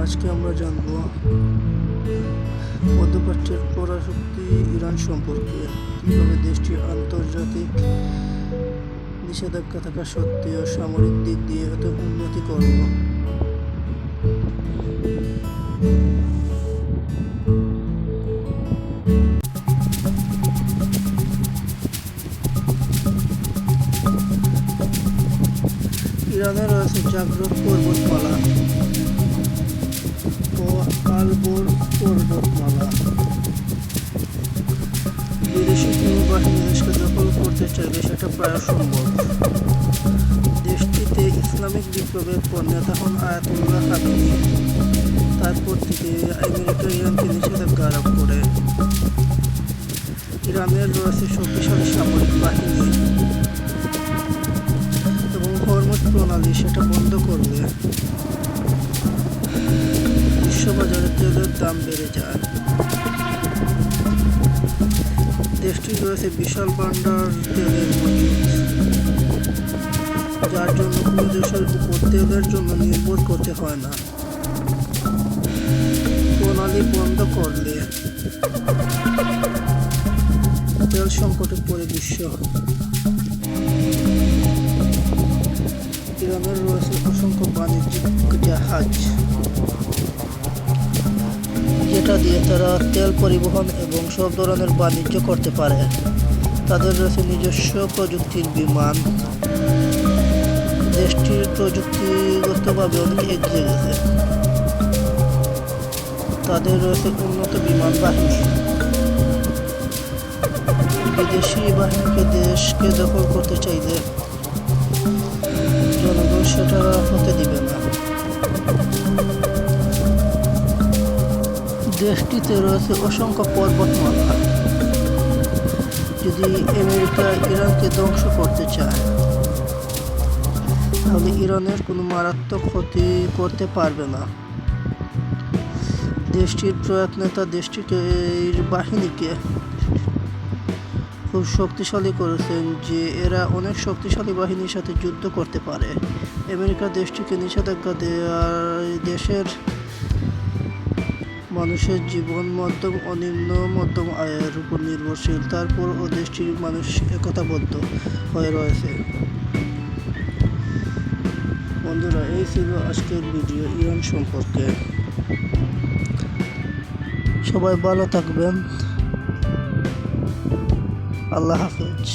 আজকে আমরা জানব মধ্যপ্রাচ্যের পরাশক্তি ইরান সম্পর্কে। কিভাবে দেশটি আন্তর্জাতিক নিষেধাজ্ঞা থাকা সত্ত্বেও সামরিক দিক দিয়ে এত উন্নতি করল। ইরানে রয়েছে জাগ্রত পর্বতমালা ও আলবোর পর্বতমালা। বিদেশি কোনো বাহিনী দেশকে দখল করতে চাইলে সেটা প্রায় সম্ভব। দেশটিতে ইসলামিক বিপ্লবের পর নেতা হন আয়াতুল্লাহ খামেনি। তারপর থেকে আমেরিকা ইরানকে নিষেধাজ্ঞা আরোপ করে। ইরানের রয়েছে শক্তিশালী সামরিক বাহিনী এবং হরমুজ প্রণালী, সেটা বন্ধ করলে বিশ্ববাজারে তেলের দাম বেড়ে যায়। দেশটির রয়েছে বিশাল ভান্ডার তেলের মজুদ, যার জন্য কোনো দেশের উপর তেলের জন্য নির্ভর করতে হয় না। প্রণালী বন্ধ করলে তেল সংকটে পড়ে বিশ্ব। ইরানের রয়েছে অসংখ্য বাণিজ্যিক জাহাজ, যেটা দিয়ে তারা তেল পরিবহন এবং সব ধরনের বাণিজ্য করতে পারে। তাদের রয়েছে নিজস্ব প্রযুক্তির বিমান। দেশটির প্রযুক্তিগতভাবে অনেক এগিয়ে গেছে। তাদের রয়েছে উন্নত বিমান বাহিনী। বিদেশি বাহিনীকে দেশকে দখল করতে চাইলে জনগণ সেটা হতে দিবে না। দেশটিতে রয়েছে অসংখ্য পর্বতমালা। যদি আমেরিকা ইরানকে ধ্বংস করতে চায় তাহলে ইরানের কোনো মারাত্মক ক্ষতি করতে পারবে না। দেশটির প্রয়াত নেতা দেশটিকে বাহিনীকে খুব শক্তিশালী করেছেন, যে এরা অনেক শক্তিশালী বাহিনীর সাথে যুদ্ধ করতে পারে। আমেরিকা দেশটিকে নিষেধাজ্ঞা দেওয়ার দেশের মানুষের জীবন মধ্যম ও নিম্ন মধ্যম আয়ের উপর নির্ভরশীল। তারপর ও দেশটির মানুষ একতাবদ্ধ হয়ে রয়েছে। বন্ধুরা, এই ছিল আজকের ভিডিও ইরান সম্পর্কে। সবাই ভালো থাকবেন। আল্লাহ হাফেজ।